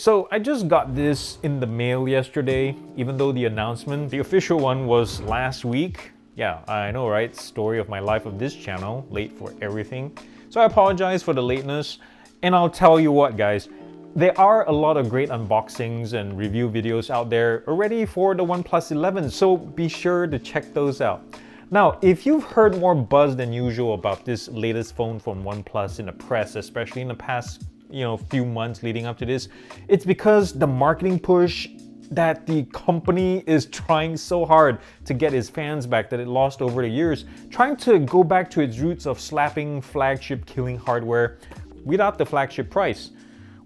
So I just got this in the mail yesterday, even though the announcement, the official one, was last week. Yeah, I know, right? Story of my life of this channel, late for everything. So I apologize for the lateness, and I'll tell you what, guys, there are a lot of great unboxings and review videos out there already for the OnePlus 11, so be sure to check those out. Now, if you've heard more buzz than usual about this latest phone from OnePlus in the press, especially in the past few months leading up to this, it's because the marketing push that the company is trying so hard to get its fans back that it lost over the years, trying to go back to its roots of slapping flagship killing hardware without the flagship price.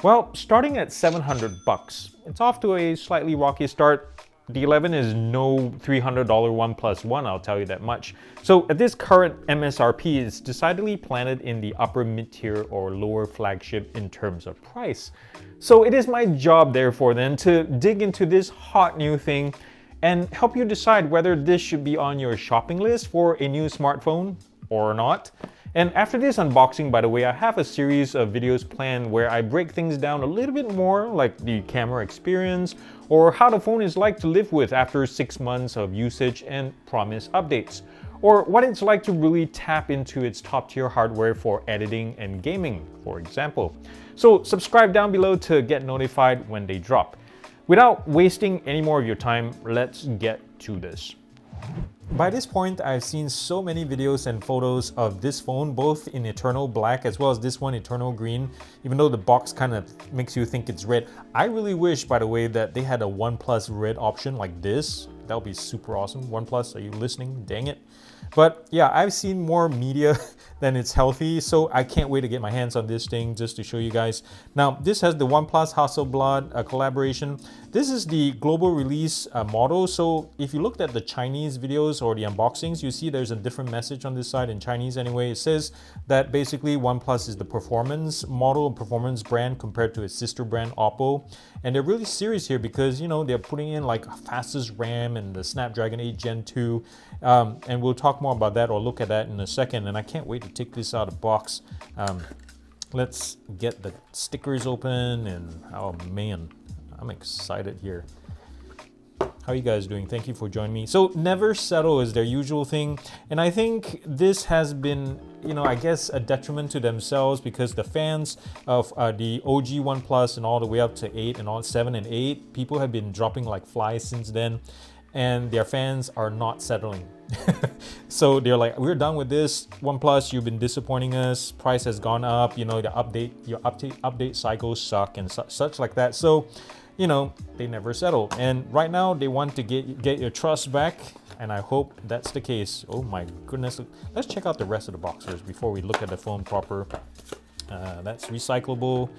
Well, starting at $700, it's off to a slightly rocky start. The 11 is no $300 OnePlus One, I'll tell you that much. So at this current MSRP, it's decidedly planted in the upper mid-tier or lower flagship in terms of price. So it is my job, therefore, then, to dig into this hot new thing and help you decide whether this should be on your shopping list for a new smartphone or not. And after this unboxing, by the way, I have a series of videos planned where I break things down a little bit more, like the camera experience, or how the phone is like to live with after 6 months of usage and promise updates, or what it's like to really tap into its top-tier hardware for editing and gaming, for example. So subscribe down below to get notified when they drop. Without wasting any more of your time, let's get to this. By this point, I've seen so many videos and photos of this phone, both in Eternal Black as well as this one, Eternal Green, even though the box kind of makes you think it's red. I really wish, by the way, that they had a OnePlus red option like this. That would be super awesome. OnePlus, are you listening? Dang it. But yeah, I've seen more media than it's healthy, so I can't wait to get my hands on this thing just to show you guys. Now, this has the OnePlus Hasselblad collaboration. This is the global release model, so if you looked at the Chinese videos or the unboxings, you see there's a different message on this side, in Chinese anyway. It says that basically OnePlus is the performance model, performance brand compared to its sister brand Oppo. And they're really serious here because, you know, they're putting in like fastest RAM and the Snapdragon 8 Gen 2. And we'll talk more about that or look at that in a second. And I can't wait to take this out of the box. Let's get the stickers open, and oh man, I'm excited here. How are you guys doing? Thank you for joining me. So never settle is their usual thing. And I think this has been, I guess a detriment to themselves, because the fans of the OG OnePlus and all the way up to 8 and all 7 and 8, people have been dropping like flies since then. And their fans are not settling. So they're like, we're done with this. OnePlus, you've been disappointing us. Price has gone up. Your update cycles suck and such like that. So, they never settle. And right now they want to get your trust back. And I hope that's the case. Oh my goodness. Let's check out the rest of the box first before we look at the phone proper. That's recyclable.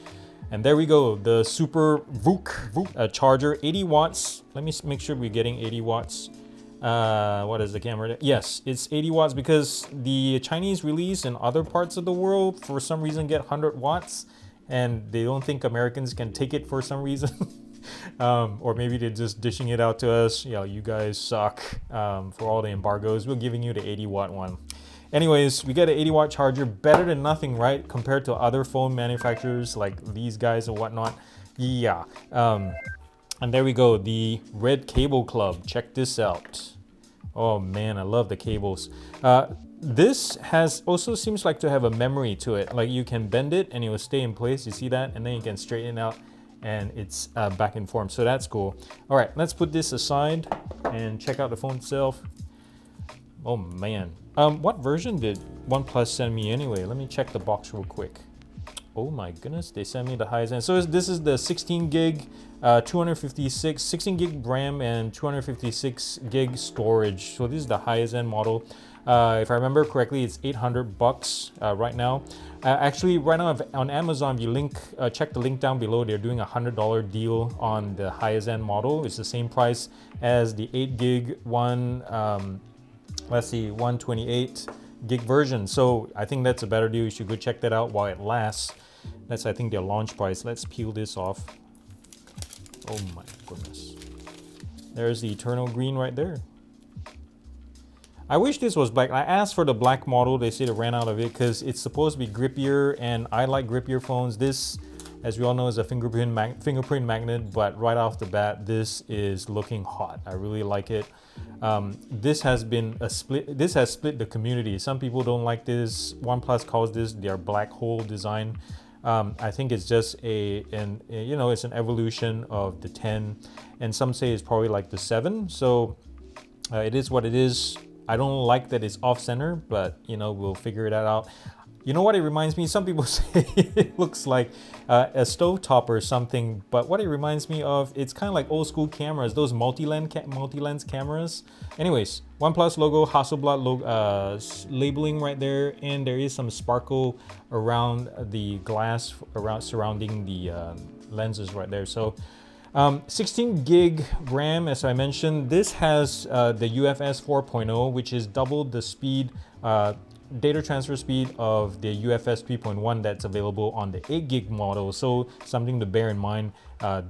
And there we go, the Super VOOC charger, 80 watts. Let me make sure we're getting 80 watts. What is the camera? Yes, it's 80 watts because the Chinese release in other parts of the world for some reason get 100 watts, and they don't think Americans can take it for some reason. Or maybe they're just dishing it out to us. You guys suck for all the embargoes. We're giving you the 80 watt one. Anyways, we get an 80 watt charger, better than nothing, right? Compared to other phone manufacturers like these guys or whatnot. Yeah. And there we go, the red cable club. Check this out. Oh man, I love the cables. This has also seems like to have a memory to it. Like you can bend it and it will stay in place. You see that? And then you can straighten it out and it's back in form. So that's cool. All right, let's put this aside and check out the phone itself. Oh man. What version did OnePlus send me anyway? Let me check the box real quick. Oh my goodness, they sent me the highest end. So this is the 16 gig, 16 gig RAM and 256 gig storage. So this is the highest end model. If I remember correctly, it's $800 right now. Actually, right now on Amazon, you check the link down below. They're doing a $100 deal on the highest end model. It's the same price as the 8 gig one. Let's see, 128 gig version. So I think that's a better deal. You should go check that out while it lasts. That's, I think, their launch price. Let's peel this off. Oh my goodness. There's the Eternal Green right there. I wish this was black. I asked for the black model. They say they ran out of it because it's supposed to be grippier, and I like grippier phones. This as we all know, is a fingerprint magnet, but right off the bat, this is looking hot. I really like it. This has split the community. Some people don't like this. OnePlus calls this their black hole design. I think it's just it's an evolution of the 10, and some say it's probably like the 7. So it is what it is. I don't like that it's off center, but we'll figure that out. You know what it reminds me? Some people say it looks like a stovetop or something, but what it reminds me of, it's kind of like old school cameras, those multi-lens cameras. Anyways, OnePlus logo, Hasselblad labeling right there, and there is some sparkle around the glass surrounding the lenses right there. So 16 gig RAM, as I mentioned. This has the UFS 4.0, which is double the speed, data transfer speed of the UFS 3.1 that's available on the 8 gig model. So something to bear in mind,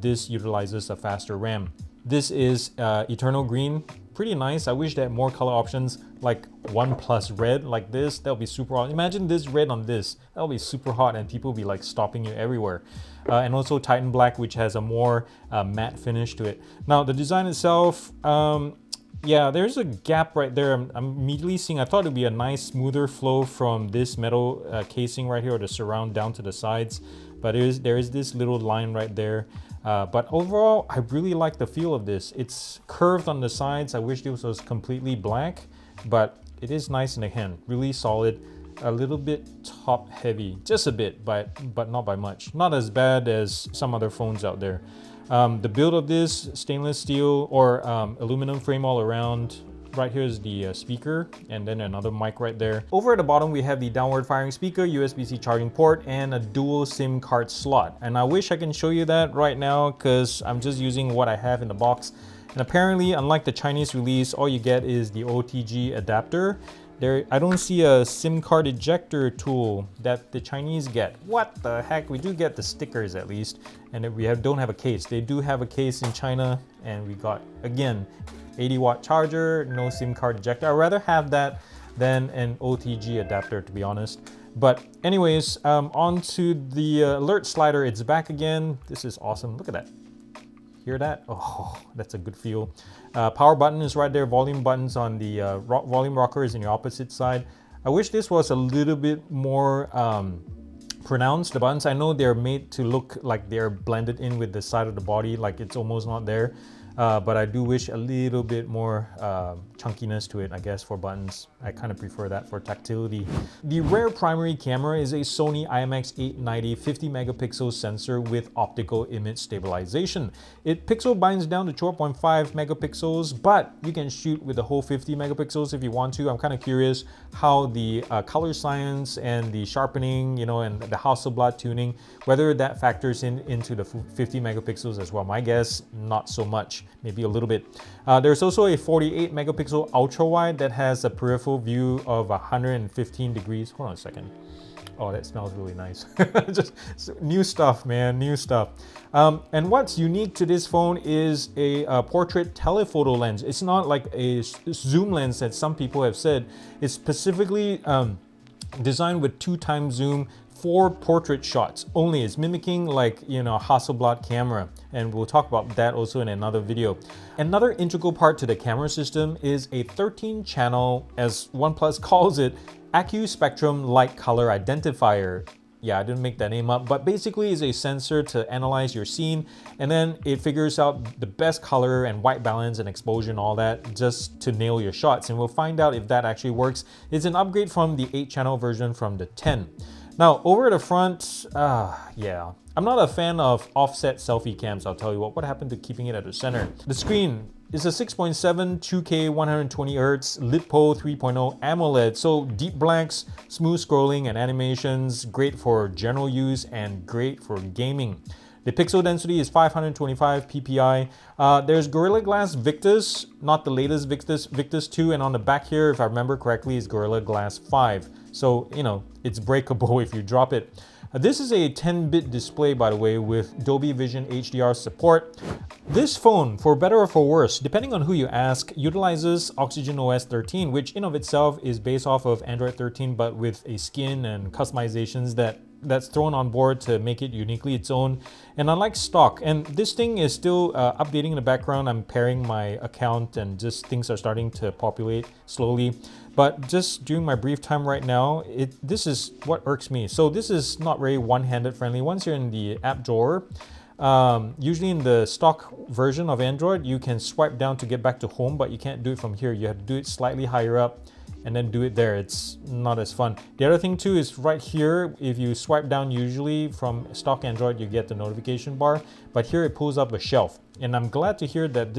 this utilizes a faster RAM. This is Eternal Green, pretty nice. I wish they had more color options like OnePlus Red like this. That would be super hot. Imagine this red on this. That would be super hot and people would be like stopping you everywhere. And also Titan Black, which has a more matte finish to it. Now the design itself, yeah, there's a gap right there. I'm immediately seeing, I thought it'd be a nice smoother flow from this metal casing right here, or the surround down to the sides, but there is this little line right there. But overall, I really like the feel of this. It's curved on the sides. I wish this was completely black, but it is nice in the hand, really solid. A little bit top heavy, just a bit, but not by much. Not as bad as some other phones out there. The build of this, stainless steel or aluminum frame all around. Right here is the speaker, and then another mic right there. Over at the bottom, we have the downward firing speaker, USB-C charging port, and a dual SIM card slot. And I wish I can show you that right now because I'm just using what I have in the box. And apparently, unlike the Chinese release, all you get is the OTG adapter. I don't see a SIM card ejector tool that the Chinese get. What the heck? We do get the stickers at least, and we don't have a case. They do have a case in China, and we got, again, 80-watt charger, no SIM card ejector. I'd rather have that than an OTG adapter, to be honest. But anyways, onto the alert slider. It's back again. This is awesome. Look at that. Hear that? Oh, that's a good feel. Power button is right there. Volume buttons on the volume rocker is in your opposite side. I wish this was a little bit more pronounced. The buttons, I know they're made to look like they're blended in with the side of the body, like it's almost not there. But I do wish a little bit more chunkiness to it, I guess, for buttons. I kind of prefer that for tactility. The rear primary camera is a Sony IMX890 50 megapixel sensor with optical image stabilization. It pixel binds down to 12.5 megapixels, but you can shoot with the whole 50 megapixels if you want to. I'm kind of curious how the color science and the sharpening, and the Hasselblad tuning, whether that factors into the 50 megapixels as well. My guess, not so much. Maybe a little bit. There's also a 48 megapixel ultra wide that has a peripheral view of 115 degrees. Hold on a second. Oh, that smells really nice. Just new stuff, man, new stuff. And what's unique to this phone is a portrait telephoto lens. It's not like a zoom lens that some people have said. It's specifically designed with 2x zoom for portrait shots only. It's mimicking like, Hasselblad camera, and we'll talk about that also in another video. Another integral part to the camera system is a 13-channel, as OnePlus calls it, AccuSpectrum light color identifier. Yeah, I didn't make that name up, but basically it's a sensor to analyze your scene, and then it figures out the best color and white balance and exposure and all that just to nail your shots, and we'll find out if that actually works. It's an upgrade from the 8-channel version from the 10. Now, over the front, yeah, I'm not a fan of offset selfie cams, I'll tell you what happened to keeping it at the center. The screen is a 6.7 2K 120Hz LiPo 3.0 AMOLED, so deep blanks, smooth scrolling and animations, great for general use and great for gaming. The pixel density is 525 ppi. There's Gorilla Glass Victus, not the latest Victus 2, and on the back here, if I remember correctly, is Gorilla Glass 5. So, it's breakable if you drop it. This is a 10-bit display, by the way, with Dolby Vision HDR support. This phone, for better or for worse, depending on who you ask, utilizes Oxygen OS 13, which in of itself is based off of Android 13, but with a skin and customizations that that's thrown on board to make it uniquely its own. And unlike stock, and this thing is still updating in the background. I'm pairing my account and just things are starting to populate slowly. But just during my brief time right now, this is what irks me. So this is not very one-handed friendly. Once you're in the app drawer, usually in the stock version of Android, you can swipe down to get back to home, but you can't do it from here. You have to do it slightly higher up and then do it there. It's not as fun. The other thing too is right here, if you swipe down, usually from stock Android, you get the notification bar, but here it pulls up a shelf. And I'm glad to hear that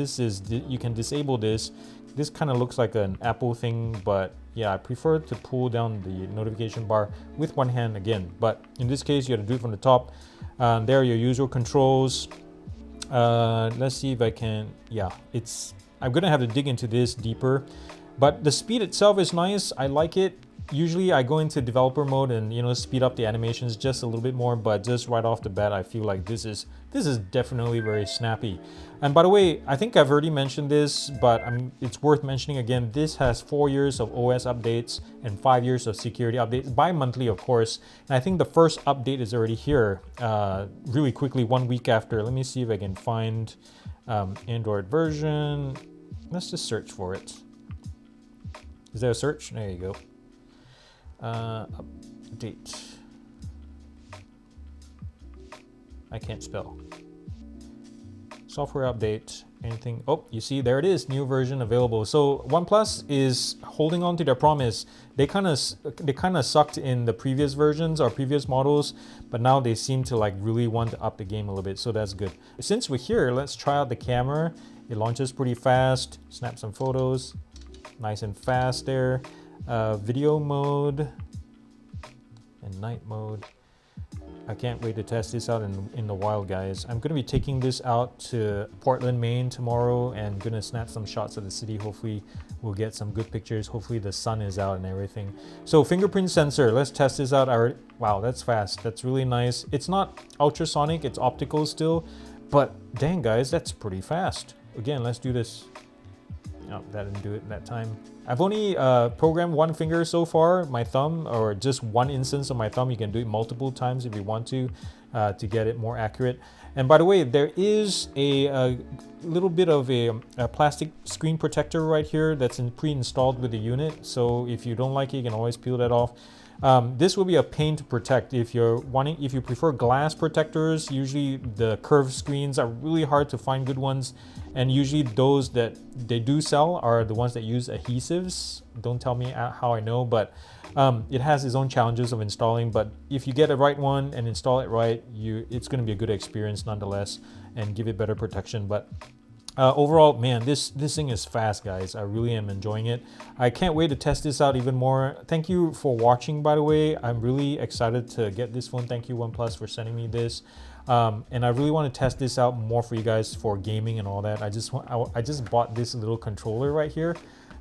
you can disable this. This kind of looks like an Apple thing, but yeah, I prefer to pull down the notification bar with one hand again. But in this case, you have to do it from the top. There are your usual controls. Let's see if I can, yeah, I'm gonna have to dig into this deeper. But the speed itself is nice. I like it. Usually I go into developer mode and, you know, speed up the animations just a little bit more, but just right off the bat, I feel like this is definitely very snappy. And by the way, I think I've already mentioned this, but it's worth mentioning again. This has 4 years of OS updates and 5 years of security updates, bi-monthly, of course. And I think the first update is already here really quickly, 1 week after. Let me see if I can find Android version. Let's just search for it. Is there a search? There you go. Update. I can't spell. Software update. Anything? Oh, you see, there it is. New version available. So OnePlus is holding on to their promise. They kind of sucked in the previous versions or previous models, but now they seem to like really want to up the game a little bit. So that's good. Since we're here, let's try out the camera. It launches pretty fast. Snap some photos. Nice and fast there. Video mode and night mode. I can't wait to test this out in the wild, guys. I'm going to be taking this out to Portland, Maine tomorrow and going to snap some shots of the city. Hopefully we'll get some good pictures. Hopefully the sun is out and everything. So fingerprint sensor, let's test this out. Wow, that's fast. That's really nice. It's not ultrasonic, it's optical still, but dang guys, that's pretty fast. Again, let's do this. Oh, that didn't do it that time. I've only programmed one finger so far, my thumb, or just one instance of my thumb. You can do it multiple times if you want to get it more accurate. And by the way, there is a little bit of a plastic screen protector right here that's pre-installed with the unit. So if you don't like it, you can always peel that off. This will be a pain to protect if you prefer glass protectors. Usually the curved screens are really hard to find good ones, and usually those that they do sell are the ones that use adhesives. Don't tell me how I know, but it has its own challenges of installing. But if you get the right one and install it right, it's going to be a good experience nonetheless and give it better protection. But overall, man, this thing is fast, guys. I really am enjoying it. I can't wait to test this out even more. Thank you for watching, by the way. I'm really excited to get this phone. Thank you, OnePlus, for sending me this. And I really want to test this out more for you guys for gaming and all that. I just bought this little controller right here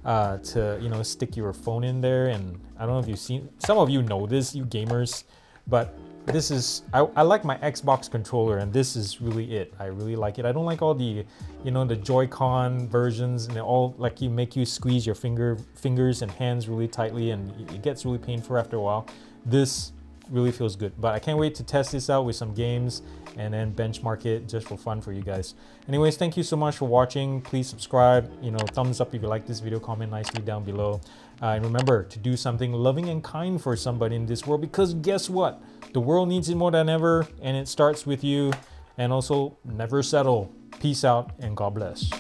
to, you know, stick your phone in there. And I don't know if you've seen, some of you know this, you gamers, but this is, I like my Xbox controller, and this is really it. I really like it. I don't like all the, you know, the Joy-Con versions, and they all like make you squeeze your fingers and hands really tightly, and it gets really painful after a while. This really feels good, but I can't wait to test this out with some games and then benchmark it just for fun for you guys. Anyways, thank you so much for watching. Please subscribe, you know, thumbs up if you like this video, comment nicely down below. And remember to do something loving and kind for somebody in this world, because guess what? The world needs it more than ever, and it starts with you. And also, never settle. Peace out and God bless.